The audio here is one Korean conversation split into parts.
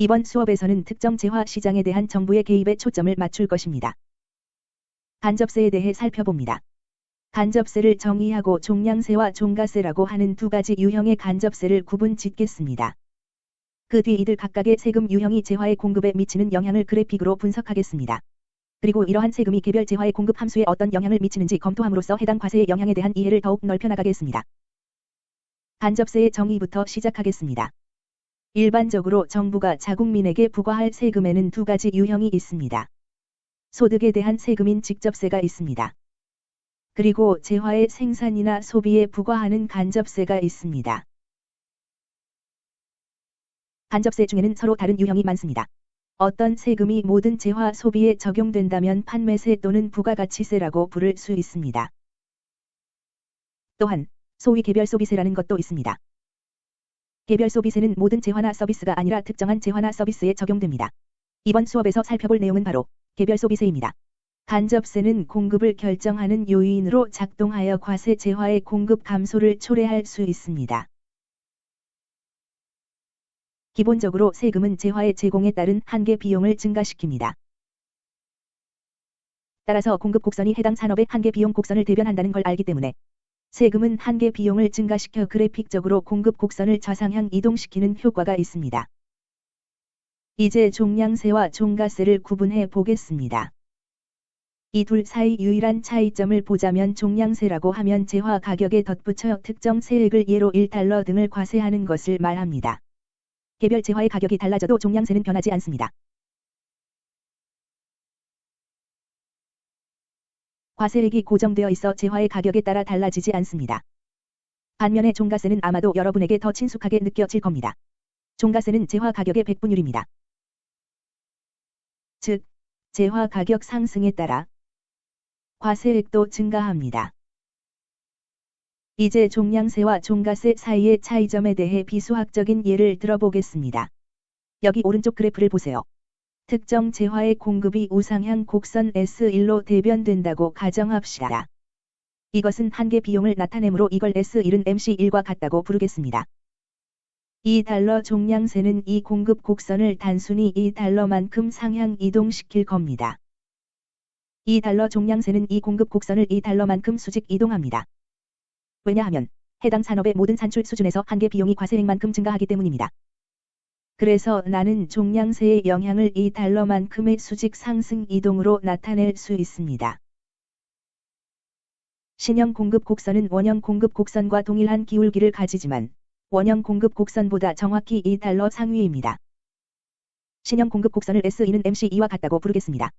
이번 수업에서는 특정 재화 시장에 대한 정부의 개입에 초점을 맞출 것입니다. 간접세에 대해 살펴봅니다. 간접세를 정의하고 종량세와 종가세라고 하는 두 가지 유형의 간접세를 구분 짓겠습니다. 그 뒤 이들 각각의 세금 유형이 재화의 공급에 미치는 영향을 그래픽으로 분석하겠습니다. 그리고 이러한 세금이 개별 재화의 공급 함수에 어떤 영향을 미치는지 검토함으로써 해당 과세의 영향에 대한 이해를 더욱 넓혀나가겠습니다. 간접세의 정의부터 시작하겠습니다. 일반적으로 정부가 자국민에게 부과할 세금에는 두 가지 유형이 있습니다. 소득에 대한 세금인 직접세가 있습니다. 그리고 재화의 생산이나 소비에 부과하는 간접세가 있습니다. 간접세 중에는 서로 다른 유형이 많습니다. 어떤 세금이 모든 재화 소비에 적용된다면 판매세 또는 부가가치세라고 부를 수 있습니다. 또한 소위 개별소비세라는 것도 있습니다. 개별소비세는 모든 재화나 서비스가 아니라 특정한 재화나 서비스에 적용됩니다. 이번 수업에서 살펴볼 내용은 바로 개별소비세입니다. 간접세는 공급을 결정하는 요인으로 작동하여 과세 재화의 공급 감소를 초래할 수 있습니다. 기본적으로 세금은 재화의 제공에 따른 한계 비용을 증가시킵니다. 따라서 공급 곡선이 해당 산업의 한계 비용 곡선을 대변한다는 걸 알기 때문에 세금은 한계 비용을 증가시켜 그래픽적으로 공급 곡선을 좌상향 이동시키는 효과가 있습니다. 이제 종량세와 종가세를 구분해 보겠습니다. 이 둘 사이 유일한 차이점을 보자면 종량세라고 하면 재화 가격에 덧붙여 특정 세액을 예로 1달러 등을 과세하는 것을 말합니다. 개별 재화의 가격이 달라져도 종량세는 변하지 않습니다. 과세액이 고정되어 있어 재화의 가격에 따라 달라지지 않습니다. 반면에 종가세는 아마도 여러분에게 더 친숙하게 느껴질 겁니다. 종가세는 재화 가격의 백분율입니다. 즉, 재화 가격 상승에 따라 과세액도 증가합니다. 이제 종량세와 종가세 사이의 차이점에 대해 비수학적인 예를 들어보겠습니다. 여기 오른쪽 그래프를 보세요. 특정 재화의 공급이 우상향 곡선 S1로 대변된다고 가정합시다. 이것은 한계 비용을 나타내므로 이걸 S1은 MC1과 같다고 부르겠습니다. 2달러 종량세는 이 공급 곡선을 단순히 2달러만큼 상향 이동시킬 겁니다. 2달러 종량세는 이 공급 곡선을 2달러만큼 수직 이동합니다. 왜냐하면 해당 산업의 모든 산출 수준에서 한계 비용이 과세액만큼 증가하기 때문입니다. 그래서 나는 종량세의 영향을 2달러만큼의 수직 상승 이동으로 나타낼 수 있습니다. 신형 공급 곡선은 원형 공급 곡선과 동일한 기울기를 가지지만 원형 공급 곡선보다 정확히 2달러 상위입니다. 신형 공급 곡선을 S2는 MC2와 같다고 부르겠습니다.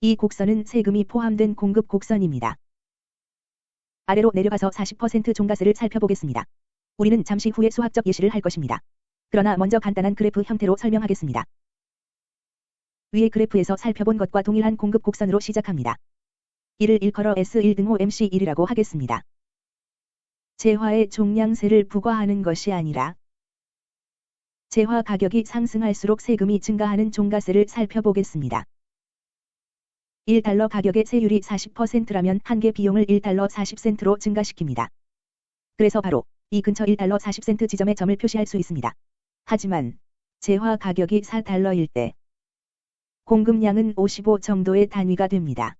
이 곡선은 세금이 포함된 공급 곡선입니다. 아래로 내려가서 40% 종가세를 살펴보겠습니다. 우리는 잠시 후에 수학적 예시를 할 것입니다. 그러나 먼저 간단한 그래프 형태로 설명하겠습니다. 위의 그래프에서 살펴본 것과 동일한 공급 곡선으로 시작합니다. 이를 일컬어 S1 등호 MC1이라고 하겠습니다. 재화의 종량세를 부과하는 것이 아니라 재화 가격이 상승할수록 세금이 증가하는 종가세를 살펴보겠습니다. 1달러 가격의 세율이 40%라면 한계 비용을 1달러 40센트로 증가시킵니다. 그래서 바로 이 근처 1달러 40센트 지점에 점을 표시할 수 있습니다. 하지만 재화 가격이 4달러일 때 공급량은 55 정도의 단위가 됩니다.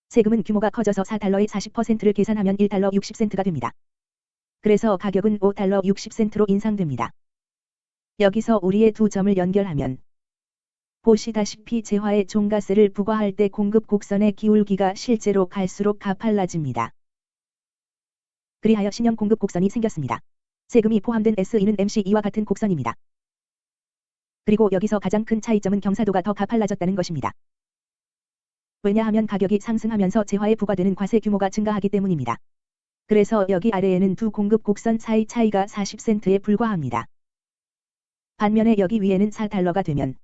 세금은 규모가 커져서 4달러의 40%를 계산하면 1달러 60센트가 됩니다. 그래서 가격은 5달러 60센트로 인상됩니다. 여기서 우리의 두 점을 연결하면 보시다시피 재화의 종가세를 부과할 때 공급 곡선의 기울기가 실제로 갈수록 가팔라집니다. 그리하여 신형 공급 곡선이 생겼습니다. 세금이 포함된 S2는 MC2와 같은 곡선입니다. 그리고 여기서 가장 큰 차이점은 경사도가 더 가팔라졌다는 것입니다. 왜냐하면 가격이 상승하면서 재화에 부과되는 과세 규모가 증가하기 때문입니다. 그래서 여기 아래에는 두 공급 곡선 사이 차이가 40센트에 불과합니다. 반면에 여기 위에는 4달러가 되면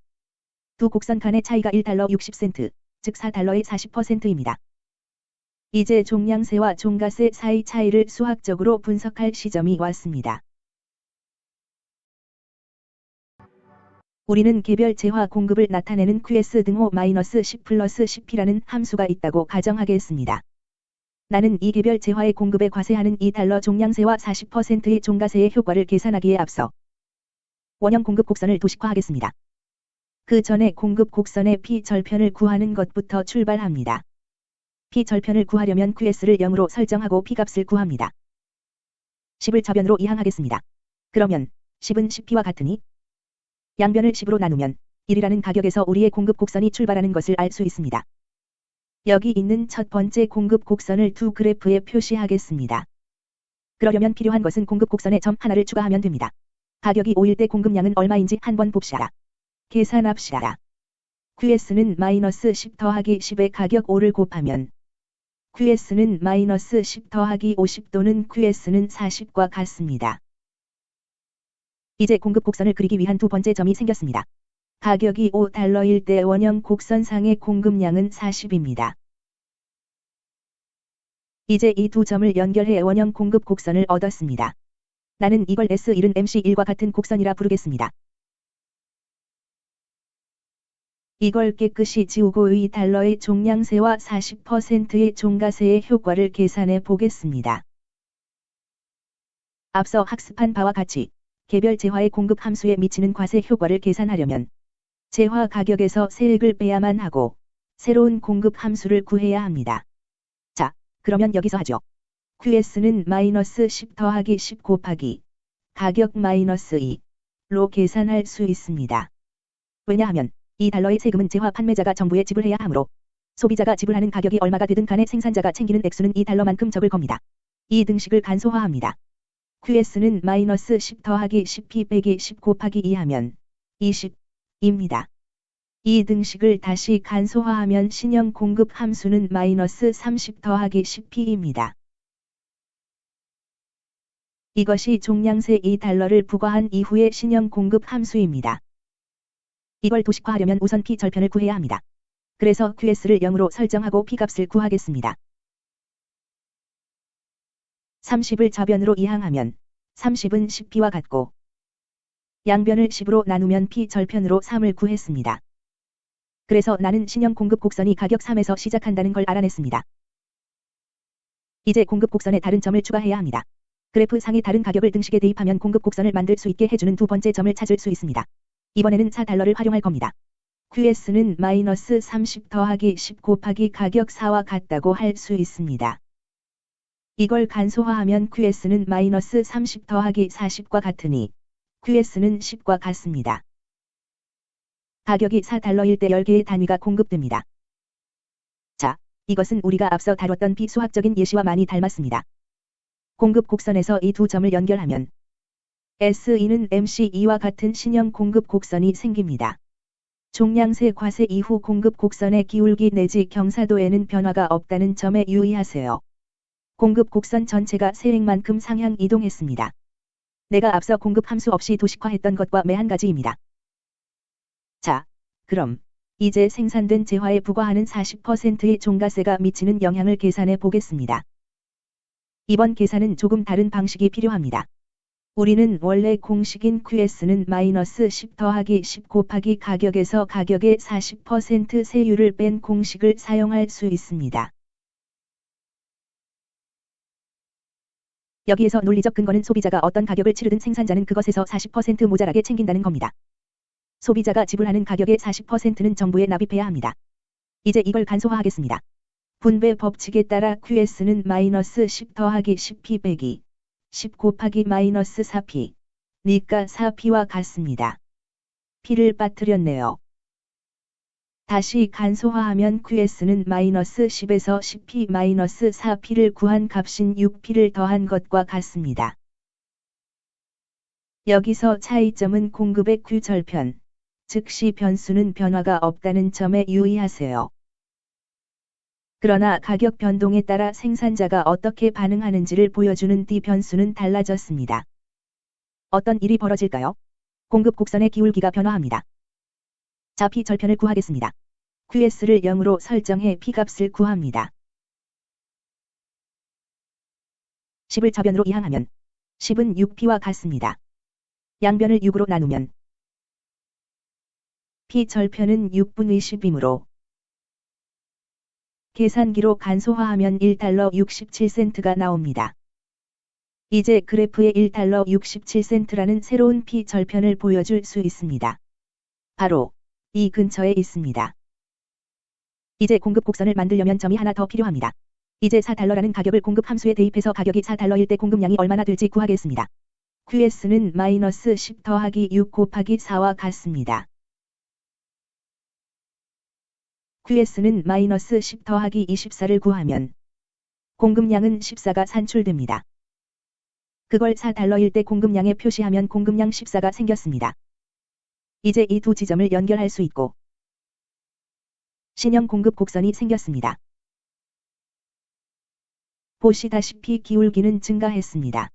두 곡선 간의 차이가 1달러 60센트, 즉 4달러의 40%입니다. 이제 종량세와 종가세 사이 차이를 수학적으로 분석할 시점이 왔습니다. 우리는 개별 재화 공급을 나타내는 QS 등호 -10 플러스 10P라는 함수가 있다고 가정하겠습니다. 나는 이 개별 재화의 공급에 과세하는 2달러 종량세와 40%의 종가세의 효과를 계산하기에 앞서 원형 공급 곡선을 도식화하겠습니다. 그 전에 공급 곡선의 P절편을 구하는 것부터 출발합니다. P절편을 구하려면 QS를 0으로 설정하고 P값을 구합니다. 10을 저변으로 이항하겠습니다. 그러면 10은 10P와 같으니 양변을 10으로 나누면 1이라는 가격에서 우리의 공급 곡선이 출발하는 것을 알 수 있습니다. 여기 있는 첫 번째 공급 곡선을 두 그래프에 표시하겠습니다. 그러려면 필요한 것은 공급 곡선에 점 하나를 추가하면 됩니다. 가격이 5일 때 공급량은 얼마인지 한번 봅시다. 계산합시다. QS는 마이너스 10 더하기 10의 가격 5를 곱하면 QS는 마이너스 10 더하기 50 또는 QS는 40과 같습니다. 이제 공급 곡선을 그리기 위한 두 번째 점이 생겼습니다. 가격이 $5일 때 원형 곡선상의 공급량은 40입니다. 이제 이 두 점을 연결해 원형 공급 곡선을 얻었습니다. 나는 이걸 S1은 MC1과 같은 곡선이라 부르겠습니다. 이걸 깨끗이 지우고 $2의 종량세와 40%의 종가세의 효과를 계산해 보겠습니다. 앞서 학습한 바와 같이 개별 재화의 공급 함수에 미치는 과세 효과를 계산하려면 재화 가격에서 세액을 빼야만 하고 새로운 공급 함수를 구해야 합니다. 자, 그러면 여기서 하죠. QS는 마이너스 10 더하기 10 곱하기 가격 마이너스 2로 계산할 수 있습니다. 왜냐하면 $2의 세금은 재화 판매자가 정부에 지불해야 하므로 소비자가 지불하는 가격이 얼마가 되든 간에 생산자가 챙기는 액수는 $2만큼 적을 겁니다. 이 등식을 간소화합니다. QS는 마이너스 10 더하기 10P 빼기 10 곱하기 2 하면 20입니다. 이 등식을 다시 간소화하면 신형 공급 함수는 마이너스 30 더하기 10P입니다. 이것이 종량세 $2를 부과한 이후의 신형 공급 함수입니다. 이걸 도식화하려면 우선 P절편을 구해야 합니다. 그래서 QS를 0으로 설정하고 P값을 구하겠습니다. 30을 저변으로 이항하면 30은 10P와 같고 양변을 10으로 나누면 P절편으로 3을 구했습니다. 그래서 나는 신형 공급 곡선이 가격 3에서 시작한다는 걸 알아냈습니다. 이제 공급 곡선에 다른 점을 추가해야 합니다. 그래프 상의 다른 가격을 등식에 대입하면 공급 곡선을 만들 수 있게 해주는 두 번째 점을 찾을 수 있습니다. 이번에는 $4를 활용할 겁니다. QS는 마이너스 30 더하기 10 곱하기 가격 4와 같다고 할 수 있습니다. 이걸 간소화하면 QS는 마이너스 30 더하기 40과 같으니 QS는 10과 같습니다. 가격이 $4일 때 10개의 단위가 공급됩니다. 자, 이것은 우리가 앞서 다뤘던 비수학적인 예시와 많이 닮았습니다. 공급 곡선에서 이 두 점을 연결하면 S2는 MC2와 같은 신형 공급 곡선이 생깁니다. 종량세 과세 이후 공급 곡선의 기울기 내지 경사도에는 변화가 없다는 점에 유의하세요. 공급 곡선 전체가 세액만큼 상향 이동했습니다. 내가 앞서 공급 함수 없이 도식화했던 것과 매한 가지입니다. 자, 그럼 이제 생산된 재화에 부과하는 40%의 종가세가 미치는 영향을 계산해 보겠습니다. 이번 계산은 조금 다른 방식이 필요합니다. 우리는 원래 공식인 QS는 마이너스 10 더하기 10 곱하기 가격에서 가격의 40% 세율을 뺀 공식을 사용할 수 있습니다. 여기에서 논리적 근거는 소비자가 어떤 가격을 치르든 생산자는 그것에서 40% 모자라게 챙긴다는 겁니다. 소비자가 지불하는 가격의 40%는 정부에 납입해야 합니다. 이제 이걸 간소화하겠습니다. 분배 법칙에 따라 QS는 마이너스 10 더하기 10P 빼기 10 곱하기 마이너스 4P 니까 4P와 같습니다. P를 빠뜨렸네요. 다시 간소화하면 QS는 마이너스 10에서 10P 마이너스 4P를 구한 값인 6P를 더한 것과 같습니다. 여기서 차이점은 공급의 Q절편, 즉시 변수는 변화가 없다는 점에 유의하세요. 그러나 가격 변동에 따라 생산자가 어떻게 반응하는지를 보여주는 D 변수는 달라졌습니다. 어떤 일이 벌어질까요? 공급 곡선의 기울기가 변화합니다. 자, P절편을 구하겠습니다. QS를 0으로 설정해 P값을 구합니다. 10을 저변으로 이항하면 10은 6P와 같습니다. 양변을 6으로 나누면 P절편은 6분의 10이므로 계산기로 간소화하면 $1.67가 나옵니다. 이제 그래프에 $1.67라는 새로운 P절편을 보여줄 수 있습니다. 바로 이 근처에 있습니다. 이제 공급 곡선을 만들려면 점이 하나 더 필요합니다. 이제 4달러라는 가격을 공급 함수에 대입해서 가격이 4달러일 때 공급량이 얼마나 될지 구하겠습니다. QS는 마이너스 10 더하기 6 곱하기 4와 같습니다. QS는 마이너스 10 더하기 24를 구하면 공급량은 14가 산출됩니다. 그걸 4달러일 때 공급량에 표시하면 공급량 14가 생겼습니다. 이제 이 두 지점을 연결할 수 있고 신형 공급 곡선이 생겼습니다. 보시다시피 기울기는 증가했습니다.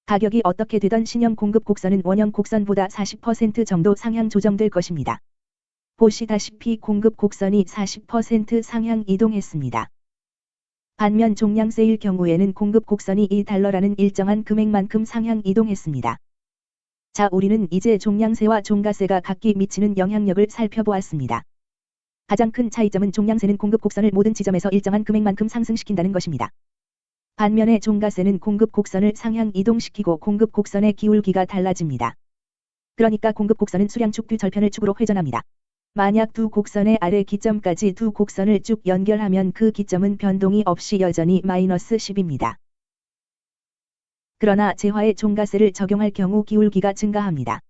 가격이 어떻게 되던 신형 공급 곡선은 원형 곡선보다 40% 정도 상향 조정될 것입니다. 보시다시피 공급 곡선이 40% 상향 이동했습니다. 반면 종량세일 경우에는 공급 곡선이 2달러라는 일정한 금액만큼 상향 이동했습니다. 자, 우리는 이제 종량세와 종가세가 각기 미치는 영향력을 살펴보았습니다. 가장 큰 차이점은 종량세는 공급 곡선을 모든 지점에서 일정한 금액만큼 상승시킨다는 것입니다. 반면에 종가세는 공급 곡선을 상향 이동시키고 공급 곡선의 기울기가 달라집니다. 그러니까 공급 곡선은 수량축 뒤절편을 축으로 회전합니다. 만약 두 곡선의 아래 기점까지 두 곡선을 쭉 연결하면 그 기점은 변동이 없이 여전히 마이너스 10입니다. 그러나 재화에 종가세를 적용할 경우 기울기가 증가합니다.